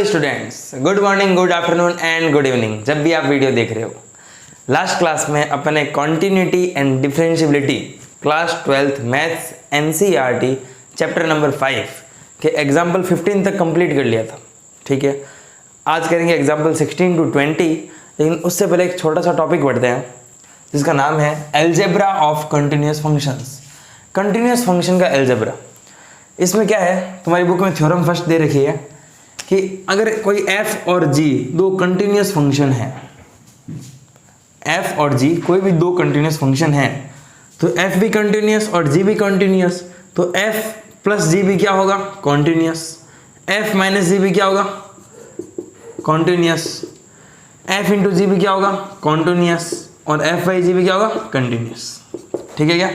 Students, good morning, good afternoon and good evening. जब भी आप वीडियो देख रहे हो, लास्ट क्लास में अपने continuity and differentiability class 12th maths NCERT chapter number 5 के एग्जाम्पल 15 तक कंप्लीट कर लिया था। ठीक है, आज करेंगे एग्जाम्पल 16 to 20, लेकिन उससे पहले एक छोटा सा टॉपिक पढ़ते हैं जिसका नाम है algebra of continuous functions. Continuous function का एल्जेब्रा। इसमें क्या है, तुम्हारी बुक में थ्योरम फर्स्ट दे रखी है कि अगर कोई f और g दो कंटिन्यूस फंक्शन है, f और g कोई भी दो कंटिन्यूस फंक्शन है, तो f भी कंटिन्यूस और g भी कंटिन्यूस, तो f प्लस g भी क्या होगा, कॉन्टिन्यूस। f माइनस g भी क्या होगा, कॉन्टिन्यूस। f इंटू जी भी क्या होगा, कॉन्टिन्यूस। और f बाई जी भी क्या होगा, कंटिन्यूस। ठीक है क्या,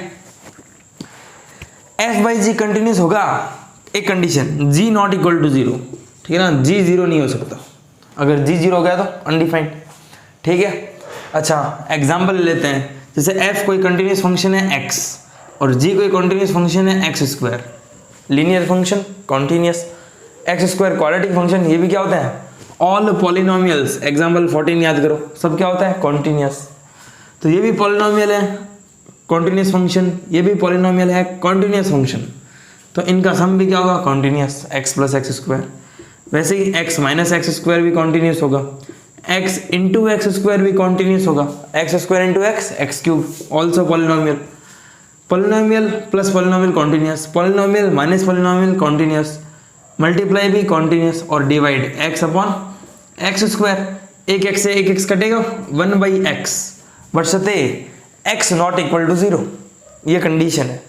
f बाई जी कंटिन्यूस होगा, एक condition g not equal to zero. ठीक है ना, g जीरो नहीं हो सकता। अगर g जीरो हो गया तो अनडिफाइंड। ठीक है, अच्छा एग्जांपल लेते हैं, जैसे f कोई कंटिन्यूस फंक्शन है x और g कोई कंटिन्यूस फंक्शन है x square, linear function continuous. X square quadratic function, ये भी क्या होता है, ऑल पॉलिनोमियल्स। एग्जाम्पल 14 याद करो, सब क्या होता है, कॉन्टिन्यूस। तो ये भी पॉलिनोमियल है, कॉन्टिन्यूस फंक्शन, ये भी पॉलिनोमियल है, कॉन्टिन्यूस फंक्शन, तो इनका सम भी क्या होगा, continuous, x plus x square. वैसे ही x माइनस एक्स स्क्वायर भी कॉन्टिन्यूस होगा, x इंटू एक्स स्क्वायर भी कॉन्टिन्यूस होगा, x square into x cube, also polynomial. Polynomial plus polynomial continuous, polynomial minus polynomial continuous, multiply भी continuous, और divide x upon x square. एक x से एक x कटेगा, 1/x, बशर्ते x not equal to zero, ये condition है।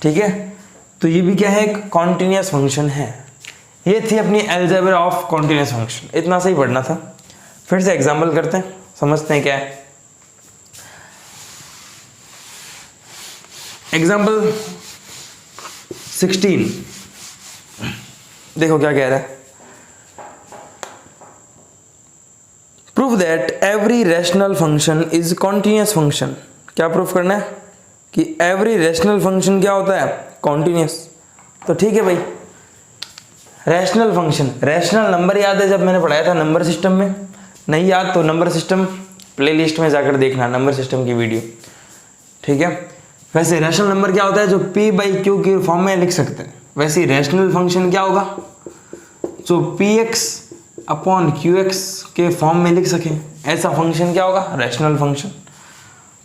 ठीक है, तो ये भी क्या है, एक कॉन्टिन्यूस फंक्शन है। ये थी अपनी एल्जेब्रा ऑफ कॉन्टिन्यूस फंक्शन। इतना सही पढ़ना था। फिर से एग्जांपल करते हैं, समझते हैं क्या है। एग्जांपल 16 देखो क्या कह रहा है, prove that every rational function is continuous function. क्या प्रूफ करना है कि एवरी रैशनल फंक्शन क्या होता है, कॉन्टिन्यूस। तो ठीक है भाई, रैशनल फंक्शन, रैशनल नंबर याद है जब मैंने पढ़ाया था नंबर सिस्टम में, नहीं याद तो नंबर सिस्टम प्लेलिस्ट में जाकर देखना, नंबर सिस्टम की वीडियो। ठीक है, वैसे रैशनल नंबर क्या होता है, जो p बाई क्यू के फॉर्म में लिख सकते हैं। वैसे रैशनल फंक्शन क्या होगा, जो px अपॉन qx के फॉर्म में लिख सकें, ऐसा फंक्शन क्या होगा, रैशनल फंक्शन।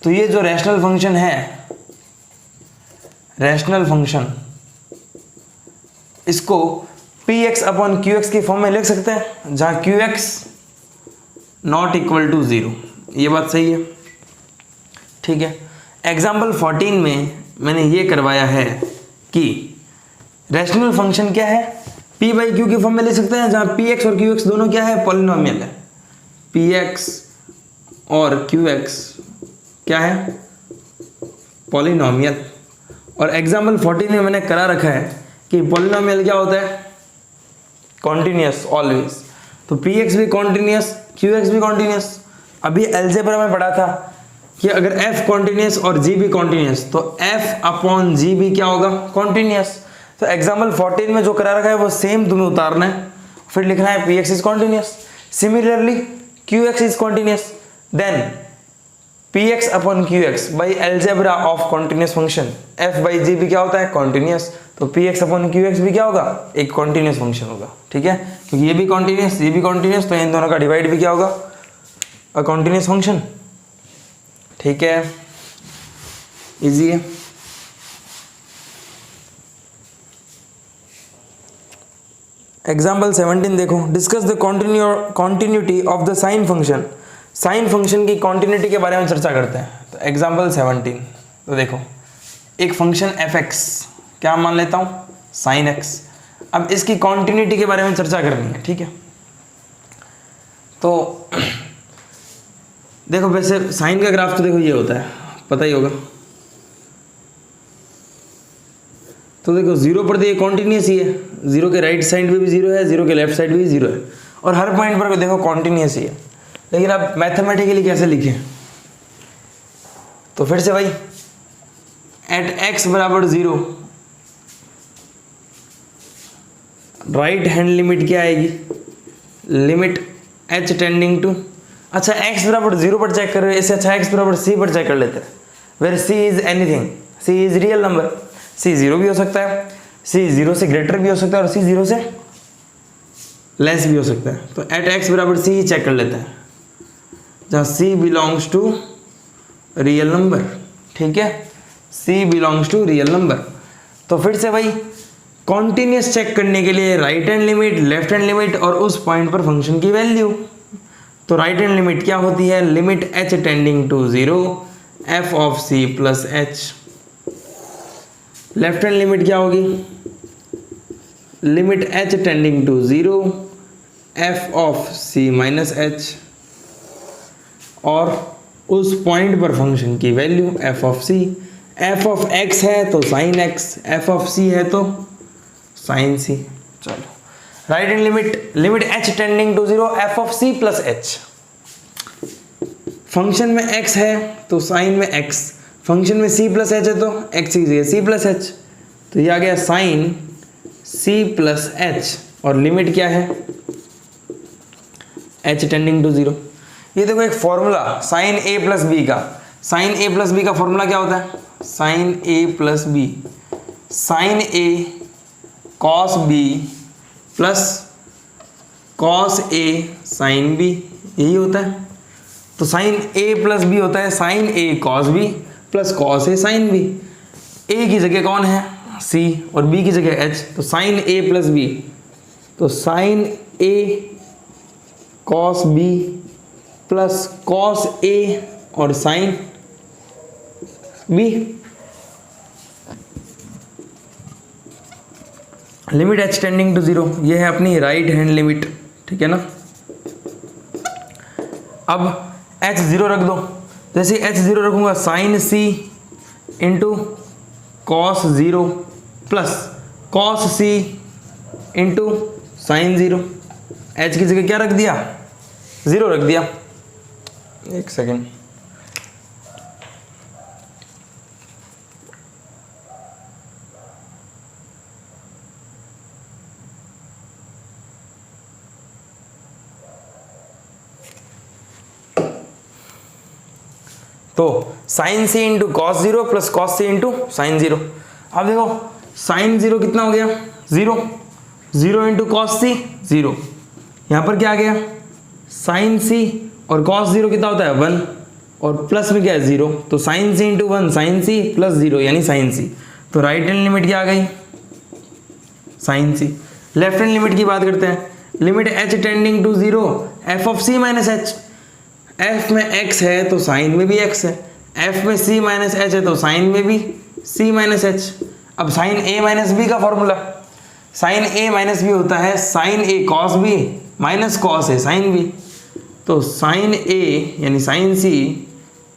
तो ये जो रैशनल फंक्शन है, रैशनल फंक्शन, इसको px अपॉन qx की फॉर्म में लिख सकते हैं, जहां qx not equal to zero. ये बात सही है। ठीक है, एग्जाम्पल 14 में मैंने ये करवाया है कि रैशनल फंक्शन क्या है, p बाई क्यू की फॉर्म में लिख सकते हैं, जहां px और qx दोनों क्या है, पॉलिनोमियल है। px और qx क्या है, पॉलिनोमियल। और एग्जाम्पल 14 में मैंने करा रखा है कि पॉलिनोमियल क्या होता है, कॉन्टिन्यूस ऑलवेज। तो px भी कॉन्टिन्यूस, qx भी कॉन्टिन्यूस। अभी एल्जेब्रा में पढ़ा था कि अगर f कॉन्टिन्यूस और g भी कॉन्टिन्यूस, तो f अपॉन g भी क्या होगा, कॉन्टिन्यूस। तो एग्जाम्पल 14 में जो करा रखा है वो सेम तुम्हें उतारना है, फिर लिखना है px is continuous, similarly qx is continuous, then px upon qx by algebra of continuous function, f by g भी क्या होता है, कॉन्टिन्यूस। तो px अपॉन qx भी क्या होगा, एक कॉन्टिन्यूस फंक्शन होगा। ठीक है, क्योंकि ये भी कॉन्टिन्यूस, ये भी कॉन्टिन्यूस, तो इन दोनों का डिवाइड भी क्या होगा, अ कॉन्टिन्यूस फंक्शन। ठीक है, इजी है। एग्जाम्पल 17 देखो, discuss the continuity of the sine function. Sine function की कॉन्टिन्यूटी के बारे में चर्चा करते हैं। तो एग्जाम्पल 17, तो देखो एक फंक्शन fx, क्या मान लेता हूँ, साइन x। अब इसकी कॉन्टिन्यूटी के बारे में चर्चा करनी है। ठीक है, तो देखो वैसे साइन का ग्राफ तो देखो ये होता है, पता ही होगा। तो देखो जीरो पर तो ये कॉन्टिन्यूस ही है, जीरो के राइट साइड पे भी जीरो है, जीरो के लेफ्ट साइड भी जीरो है, और हर पॉइंट पर देखो कॉन्टिन्यूस ही है। लेकिन आप मैथमेटिकली कैसे लिखें, तो फिर से भाई एट x बराबर 0 राइट हैंड लिमिट क्या आएगी, लिमिट h टेंडिंग टू, अच्छा x बराबर 0 पर चेक कर रहे हैं, इससे अच्छा x बराबर c पर चेक कर लेते हैं, where c is anything, c is real number, c 0 भी हो सकता है, c 0 से ग्रेटर भी हो सकता है और c 0 से लेस भी हो सकता है। तो एट x बराबर c ही चेक कर लेते हैं, जहाँ c belongs to real number, ठीक है, c belongs to real number. तो फिर से भाई कॉन्टिन्यूस चेक करने के लिए right hand limit, left hand limit और उस पॉइंट पर फंक्शन की वैल्यू। तो राइट हैंड लिमिट क्या होती है, limit h tending to 0 f of c plus h। Left hand limit क्या होगी, limit h tending to 0 f of c minus h, और उस पॉइंट पर फंक्शन की value f of c। f of x है तो sine x, f of c है तो साइन c। चलो right hand limit, limit h tending to 0 f of c plus h। Function में x है तो साइन में x, फंक्शन में c प्लस h है तो x की जगह c प्लस h, तो ये आ गया साइन c प्लस h, और लिमिट क्या है h टेंडिंग टू 0। ये देखो एक formula sine a plus b का, साइन a प्लस b का फॉर्मूला क्या होता है, sine a plus b, sine a cos b plus cos a sine b, यही होता है। तो साइन a प्लस b होता है sine a cos b plus cos a sine b। a की जगह कौन है c और b की जगह h, तो साइन a प्लस b, तो sine a cos b plus cos a और sine b। Limit h tending to 0, ये है अपनी राइट हैंड लिमिट, ठीक है ना। अब h 0 रख दो, जैसे h 0 रखूंगा sine c into cos 0 plus cos c into sine 0। h की जगह क्या रख दिया, 0 रख दिया। एक सेकेंड, तो साइन सी इंटू कॉस 0 प्लस कॉस सी इंटू साइन 0। अब देखो साइन 0 कितना हो गया 0, 0 इंटू कॉस सी 0, यहाँ पर क्या आ गया साइन सी, और कॉस 0 कितना होता है 1, और प्लस में क्या है 0, तो साइन सी इंटू 1 साइन सी प्लस 0 यानी साइन सी। तो राइट हैंड लिमिट क्या आ गई sine c. Left hand limit की बात करते हैं, limit h tending to 0 f of c minus h। f में x है तो साइन में भी x है, f में c माइनस h है तो साइन में भी c माइनस h। अब साइन a माइनस b का formula, sine a minus b होता है sine a cos b minus cos a sine b। तो साइन a यानी sine c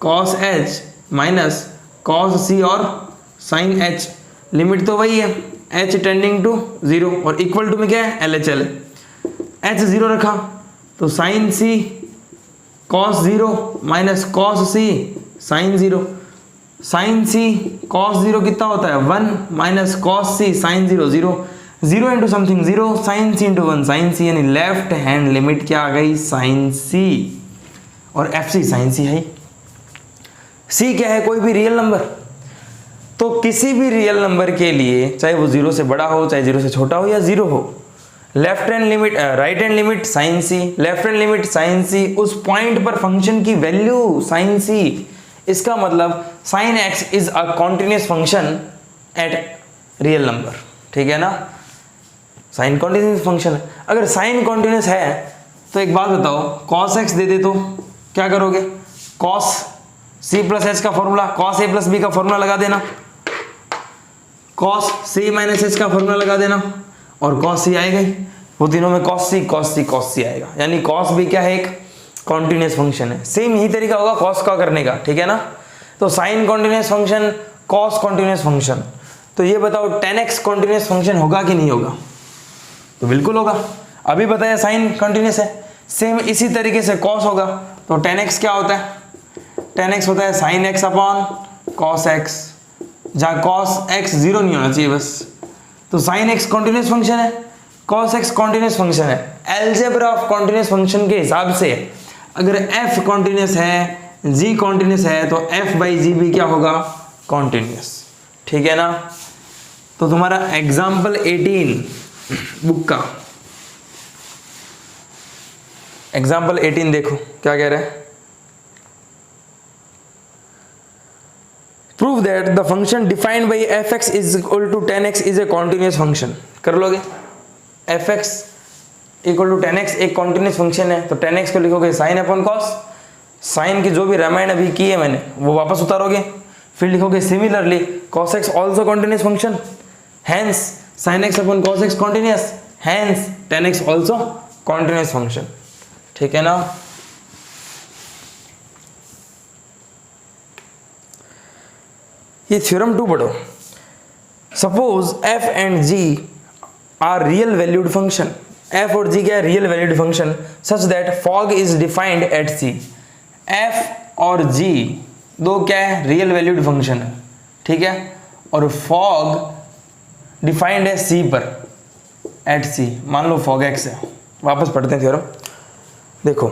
cos h minus cos c और sine h। Limit तो वही है h टेंडिंग टू 0 और इक्वल टू में क्या है LHL है। h 0 रखा तो sine c cos 0 minus cos c sine 0। Sine c cos 0 कितना होता है 1 minus cos c sine 0 0, 0 into something 0 sine c into 1 sine c, यानी लेफ्ट हैंड लिमिट क्या आ गई साइन c, और fc साइन c है। c क्या है कोई भी रियल नंबर, तो किसी भी रियल नंबर के लिए चाहे वो 0 से बड़ा हो चाहे 0 से छोटा हो या 0 हो, left hand limit right hand limit sign c, left hand limit sign c, उस पॉइंट पर फंक्शन की वैल्यू साइन सी। इसका मतलब sine x is a continuous function at real number, ठीक है ना। साइन कॉन्टिन्यूस फंक्शन है। अगर साइन कॉन्टिन्यूस है तो एक बात बताओ, कॉस एक्स दे दे तो क्या करोगे, कॉस सी प्लस एच का formula, cos A plus B का फॉर्मूला लगा देना, कॉस सी माइनस एच का फॉर्मूला लगा देना, और कॉस सी आएगा ही, वो तीनों में कॉस सी कॉस सी कॉस सी आएगा, यानी कॉस भी क्या है एक कॉन्टिन्यूस फंक्शन है। सेम यही तरीका होगा कॉस का करने का, ठीक है ना। तो sine continuous function, cos continuous function, तो ये बताओ tan x कॉन्टिन्यूस फंक्शन होगा कि नहीं होगा, तो बिल्कुल होगा। अभी बताया साइन कॉन्टिन्यूस है, सेम इसी तरीके से कॉस होगा, तो tan x क्या होता है, tan x होता है sine x upon cos x, जहाँ कॉस x 0 नहीं होना चाहिए बस। तो साइन x कॉन्टिन्यूस फंक्शन है, cos x कॉन्टिन्यूस फंक्शन है, एल्जेब्रा ऑफ कॉन्टिन्यूस फंक्शन के हिसाब से अगर f कॉन्टिन्यूस है, g कॉन्टिन्यूस है, तो f बाई जी भी क्या होगा, कॉन्टिन्यूस। ठीक है ना। तो तुम्हारा एग्जाम्पल 18 बुक का एग्जाम्पल 18 देखो क्या कह रहा है। Prove that the function defined by f x is equal to 10x is a continuous function. कर लोगे, F x equal to 10x एक कॉन्टिन्यूस फंक्शन है, तो 10x को लिखोगे साइन अपॉन कॉस, साइन की जो भी रामायण अभी की है मैंने वो वापस उतारोगे, फिर लिखोगे similarly cos x also continuous function, hence sin x upon cos x कॉन्टिन्यूस, hence 10x also continuous function. ठीक है ना। ये थ्योरम 2 पढ़ो। Suppose f and g are real valued function, f और g क्या है, real valued function, such that fog is defined at c। f और g दो क्या है, रियल वैल्यूड फंक्शन है, ठीक है, और फॉग डिफाइंड है c पर, एट c, मान लो फॉग x है। वापस पढ़ते हैं थ्योरम, देखो।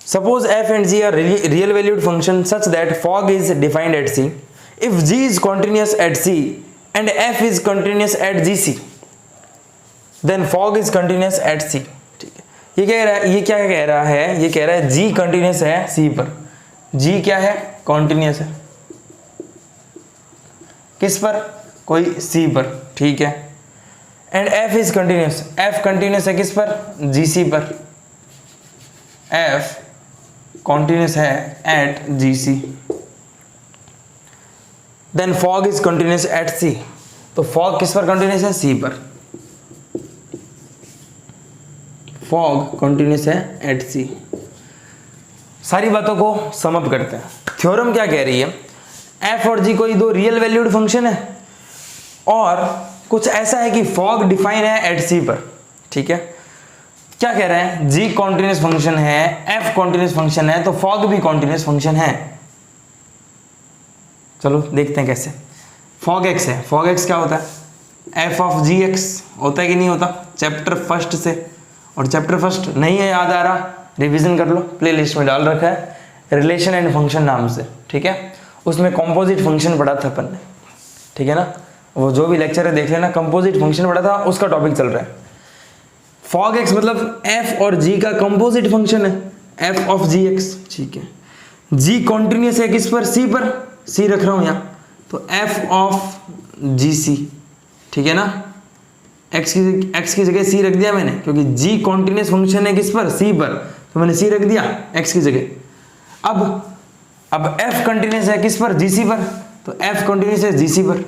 Suppose f and g are real valued function such that fog is defined at c, if g is continuous at c and f is continuous at gc then fog is continuous at c। ठीक है, ये कह रहा है, ये क्या कह रहा है, ये कह रहा है g कंटिन्यूस है c पर, g क्या है, कॉन्टिन्यूस है, किस पर, कोई c पर, ठीक है, and f is continuous, f continuous है किस पर, gc पर, f कॉन्टिन्यूस है at gc, then fog is continuous at c। तो फॉग किस पर कंटिन्यूस है, c पर, फॉग कंटिन्यूस है एट c। सारी बातों को सम अप करते हैं। थ्योरम क्या कह रही है, f और g कोई दो रियल वैल्यूड फंक्शन है और कुछ ऐसा है कि फॉग डिफाइन है एट c पर। ठीक है, क्या कह रहे हैं, g कॉन्टिन्यूस फंक्शन है, f कॉन्टिन्यूस फंक्शन है, तो फॉग भी कॉन्टिन्यूस फंक्शन है। चलो देखते हैं कैसे। फॉग x है, फॉग x क्या होता है, f ऑफ जी एक्स होता है कि नहीं होता, चैप्टर फर्स्ट से, और चैप्टर फर्स्ट नहीं है याद आ रहा, रिवीजन कर लो, प्लेलिस्ट में डाल रखा है रिलेशन एंड फंक्शन नाम से। ठीक है, उसमें कंपोजिट फंक्शन पढ़ा था अपन ने, ठीक है ना, वो जो भी लेक्चर है देख लेना, कंपोजिट फंक्शन पढ़ा था, उसका टॉपिक चल रहा है। फॉग x मतलब f और g का कंपोजिट फंक्शन है, f ऑफ जी एक्स। ठीक है, g कॉन्टिन्यूस है किस पर, c पर, c रख रहा हूं यहां, तो f ऑफ जी सी। ठीक है ना, x की जगह c रख दिया मैंने, क्योंकि g कॉन्टिन्यूस फंक्शन है किस पर, c पर, तो मैंने c रख दिया x की जगह। अब f कंटिन्यूस है किस पर, gc पर, तो f कंटिन्यूस है gc पर।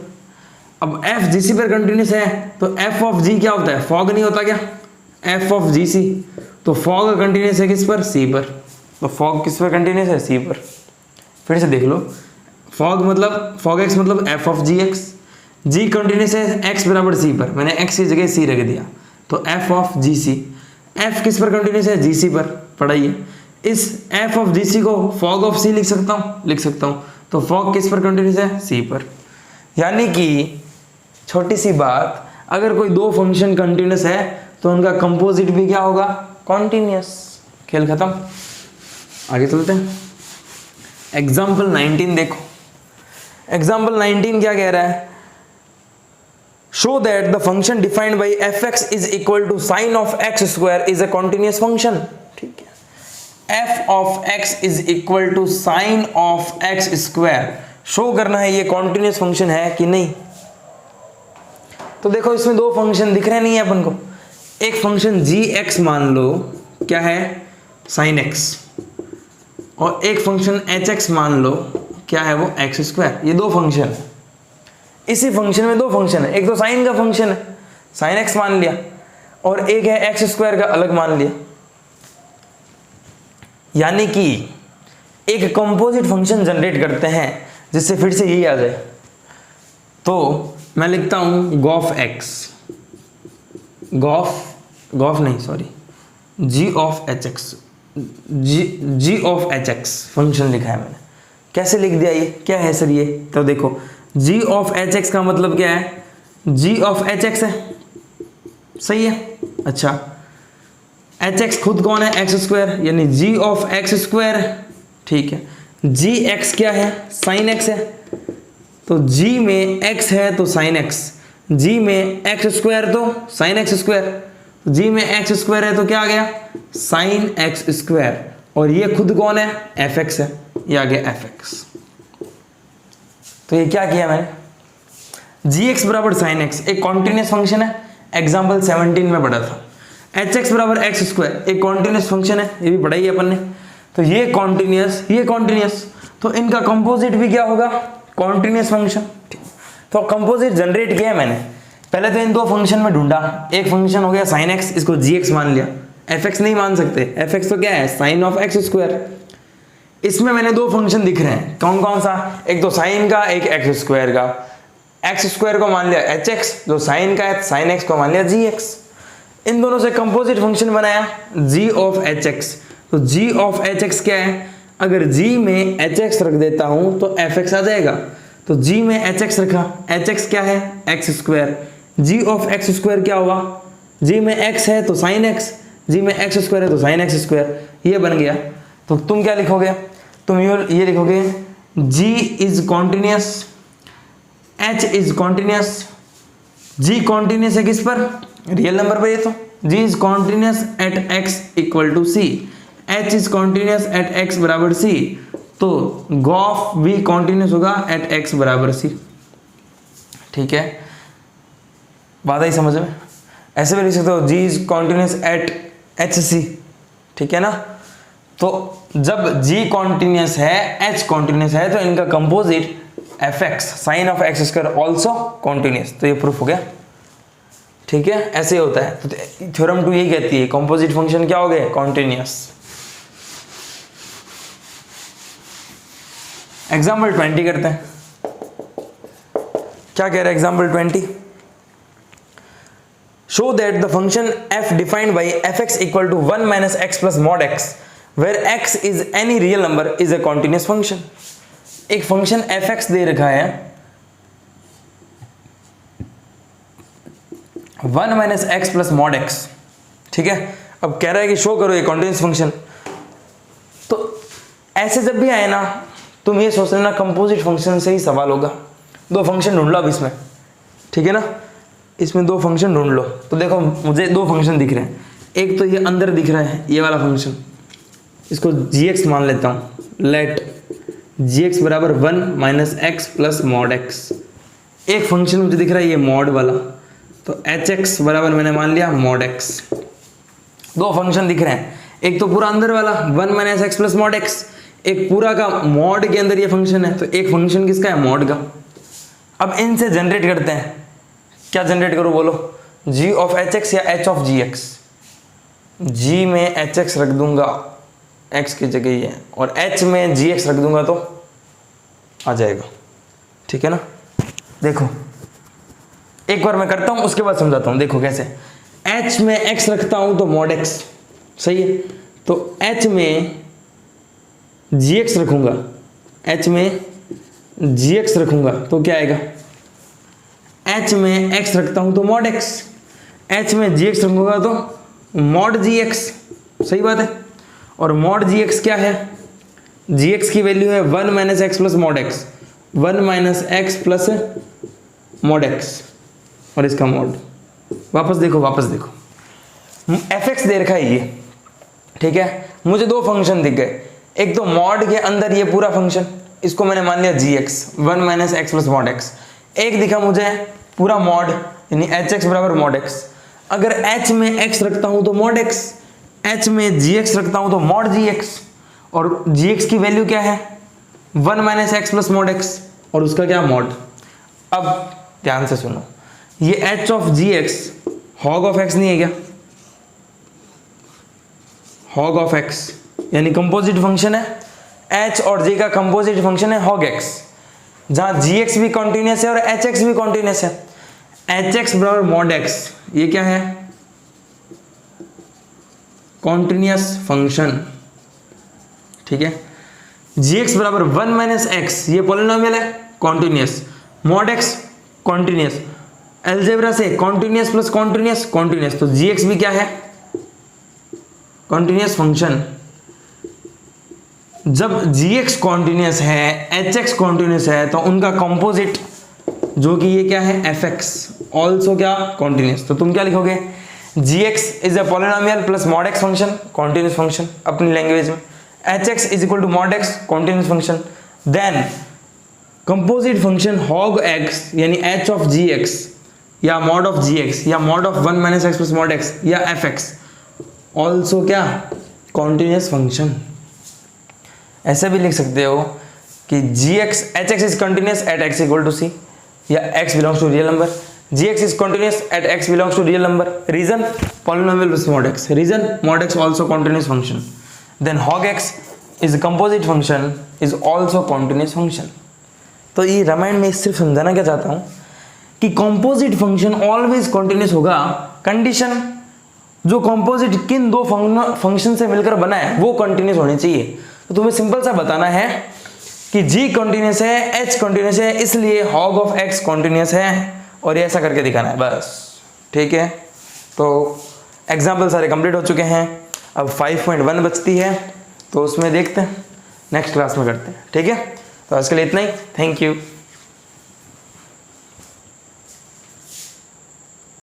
अब f gc पर कंटिन्यूस है तो f ऑफ g क्या होता है, फॉग नहीं होता क्या, f ऑफ gc, तो फॉग कंटिन्यूस है किस पर, c पर, तो फॉग किस पर कंटिन्यूस है, c पर। फिर से देख लो, फॉग मतलब फॉग x मतलब f of ji x, g continuous है x बराबर c पर, मैंने x की जगह c रख दिया, तो f of g c. f किस पर कंटिन्यूस है, gc पर। पढ़ाइए, इस f ऑफ gc को फॉग ऑफ c लिख सकता हूँ, तो फॉग किस पर कंटिन्यूस है, c पर। यानी कि छोटी सी बात, अगर कोई दो फंक्शन कंटिन्यूस है तो उनका कंपोजिट भी क्या होगा, कॉन्टिन्यूस। खेल खत्म, आगे चलते हैं। एग्जाम्पल 19 देखो, एग्जाम्पल 19 क्या कह रहा है, show that the function defined by f x is equal to sine of x square is a continuous function. ठीक है, f of x is equal to sine of x square show करना है ये continuous function है कि नहीं। तो देखो इसमें दो फंक्शन दिख रहे नहीं है अपन को, एक फंक्शन जी एक्स मान लो क्या है, साइन एक्स, और एक फंक्शन एच एक्स मान लो क्या है, वो एक्स स्क्वायर। ये दो फंक्शन है, इसी फंक्शन में दो फंक्शन है, एक तो साइन का फंक्शन है साइन एक्स मान लिया, और एक है एक्स स्क्वायर का अलग मान लिया। यानी कि एक कंपोजिट फंक्शन जनरेट करते हैं जिससे फिर से यही आ जाए। तो मैं लिखता हूं गॉफ एक्स, गॉफ नहीं sorry, g of h x, g of h x function लिखा है मैंने। कैसे लिख दिया ये, क्या है सर ये, तो देखो जी ऑफ एच एक्स का मतलब क्या है, जी ऑफ एच एक्स है, सही है। अच्छा एच एक्स खुद कौन है, एक्स स्क्वायर, यानी जी ऑफ एक्स स्क्वायर। ठीक है, जी एक्स क्या है, साइन एक्स है, तो जी में एक्स है तो साइन एक्स, जी में एक्स स्क्वायर तो साइन एक्स स्क्वायर, जी में एक्स स्क्वायर है तो क्या आ गया, साइन एक्स स्क्वायर, और ये खुद कौन है, एफ एक्स है, ये आ गया एफ एक्स। तो ये क्या किया मैंने, जी एक्स बराबर साइन एक्स एक कॉन्टिन्यूस फंक्शन है, एग्जाम्पल 17 में पढ़ा था। एच एक्स बराबर एक्स स्क्वायर एक कॉन्टिन्यूस फंक्शन है, ये भी पढ़ा ही अपन ने। तो ये कॉन्टिन्यूस, ये कॉन्टिन्यूस, तो इनका कंपोजिट भी क्या होगा, कॉन्टिन्यूस फंक्शन। तो कंपोजिट जनरेट किया मैंने, पहले तो इन दो फंक्शन में ढूंढा, एक फंक्शन हो गया साइन एक्स, इसको जी एक्स मान लिया, एफ एक्स नहीं मान सकते, एफ एक्स तो क्या है, साइन ऑफ एक्स स्क्वायर। इसमें मैंने दो फंक्शन दिख रहे हैं, कौन कौन सा, एक तो साइन का, एक एक्स स्क्वायर का। एक्स स्क्वायर को मान लिया एच एक्स, जो साइन का है, साइन एक्स को मान लिया जी एक्स। इन दोनों से कंपोजिट फंक्शन बनाया जी ऑफ एच एक्स। तो जी ऑफ एच एक्स क्या है, अगर जी में एच एक्स रख देता हूं तो एफ एक्स आ जाएगा। तो जी में एच एक्स रखा, एच एक्स क्या है, x square, g of x square क्या हुआ, जी में एक्स है तो साइन एक्स, जी में एक्स स्क्वायर है तो साइन एक्स स्क्वायर, ये बन गया। तो तुम क्या लिखोगे, तुम ये लिखोगे g is continuous, h is continuous, g continuous है किस पर, रियल नंबर पर, ये तो g is continuous at x equal to c, h is continuous at x बराबर सी, तो गॉफ भी कॉन्टिन्यूस होगा एट एक्स बराबर सी। ठीक है, बात आई समझ में। ऐसे भी लिख सकते हो g is continuous at h c, ठीक है ना। तो जब जी कॉन्टिन्यूस है, एच कॉन्टिन्यूस है, तो इनका composite f x sine of x square also continuous, तो ये प्रूफ हो गया। ठीक है, ऐसे ही होता है। तो थ्योरम 2 यही कहती है, कंपोजिट फंक्शन क्या हो गए, कॉन्टिन्यूस। एग्जाम्पल 20 करते हैं, क्या कह रहा है example 20, show that the function f defined by f x equal to 1 minus x plus mod x where x is any real number is a continuous function. एक फंक्शन एफ एक्स दे रखा है 1 minus x plus mod x, ठीक है। अब कह रहा है कि शो करो ये कॉन्टिन्यूस फंक्शन। तो ऐसे जब भी आए ना, तुम ये सोच लेना कंपोजिट फंक्शन से ही सवाल होगा। दो फंक्शन ढूंढ लो अब इसमें, ठीक है ना, इसमें दो फंक्शन ढूंढ लो। तो देखो मुझे दो फंक्शन दिख रहे हैं, एक तो ये अंदर दिख रहा है ये वाला फंक्शन, इसको जी मान लेता हूँ, लेट जी एक्स बराबर 1 minus x plus mod x. एक फंक्शन मुझे दिख रहा है ये मॉड वाला, तो एच एक्स बराबर मैंने मान लिया मॉड एक्स। दो फंक्शन दिख रहे हैं, एक तो पूरा अंदर वाला 1 minus x plus mod x, एक पूरा का मॉड के अंदर ये फंक्शन है, तो एक फंक्शन किसका है, मॉड का। अब इनसे जनरेट करते हैं, क्या जनरेट करो बोलो, जी ऑफ एच एक्स या एच ऑफ जी एक्स। जी में एच एक्स रख दूंगा, एक्स की जगह ही है, और एच में जी एक्स रख दूंगा तो आ जाएगा, ठीक है ना। देखो एक बार मैं करता हूं, उसके बाद समझाता हूं। देखो कैसे, एच में एक्स रखता हूं तो मॉड एक्स, सही है। तो एच में जी एक्स रखूंगा, एच में जी एक्स रखूंगा तो क्या आएगा, एच में एक्स रखता हूं तो मॉड एक्स, एच में जी एक्स रखूंगा तो मॉड जी एक्स, सही बात है। और मॉड जी एक्स क्या है, जी एक्स की वैल्यू है 1 minus x plus mod x, 1 minus x plus mod X, और इसका मॉड। वापस देखो, वापस देखो, एफ एक्स दे रखा है ये, ठीक है। मुझे दो फंक्शन दिख गए, एक तो मॉड के अंदर ये पूरा फंक्शन, इसको मैंने मान लिया g x 1 minus x plus mod x. एक दिखा मुझे पूरा मॉड, यानी एच एक्स बराबर मॉड एक्स। अगर एच में एक्स रखता हूं तो मॉड एक्स, एच में जी एक्स रखता हूं तो मॉड जी एक्स, और जी एक्स की वैल्यू क्या है 1 minus x plus mod X, और उसका क्या मॉड। अब ध्यान से सुनो, ये H of ji X hog of X नहीं है क्या, हॉग ऑफ एक्स यानी कंपोजिट फंक्शन है, एच और जी का कंपोजिट फंक्शन है हॉग एक्स, जहां जी एक्स भी कॉन्टिन्यूस है और एच एक्स भी कॉन्टिन्यूस है। एच एक्स बराबर मॉड एक्स, ये क्या है, कॉन्टिन्यूस फंक्शन, ठीक है। जी एक्स बराबर 1 माइनस एक्स, ये पॉलिनोमियल है, continuous, mod x continuous, algebra से कॉन्टिन्यूस प्लस कॉन्टिन्यूस कॉन्टिन्यूस, तो gx भी क्या है, कॉन्टिन्यूस फंक्शन। जब gx कॉन्टिन्यूस है, hx कॉन्टिन्यूस है, तो उनका कंपोजिट जो कि ये क्या है fx ऑल्सो क्या कॉन्टिन्यूस। तो तुम क्या लिखोगे, gx is a polynomial plus mod x function, continuous function अपनी लैंग्वेज में, hx is equal to mod x, continuous function. Then composite function hog x यानी h ऑफ gx या मॉड ऑफ gx या mod of 1 minus x plus mod x या fx also क्या continuous function. ऐसे भी लिख सकते हो कि gx hx is continuous at x equal to c या x belongs to real number, gx is continuous at x belongs to real number, reason polynomial plus mod x, reason mod x also continuous function. Then hog x is composite function is also continuous function. तो ये रामायण में सिर्फ समझाना क्या चाहता हूं कि composite function always continuous होगा, कंडीशन जो कंपोजिट किन दो फंक्शन से मिलकर बना है वो कंटिन्यूस होनी चाहिए। तो तुम्हें सिंपल सा बताना है कि g कंटिन्यूस है, h कंटिन्यूस है, इसलिए hog ऑफ x कंटिन्यूस है, और ये ऐसा करके दिखाना है बस, ठीक है। तो एग्जाम्पल सारे कंप्लीट हो चुके हैं, अब 5.1 बचती है, तो उसमें देखते हैं नेक्स्ट क्लास में करते हैं, ठीक है। तो आज के लिए इतना ही, थैंक यू।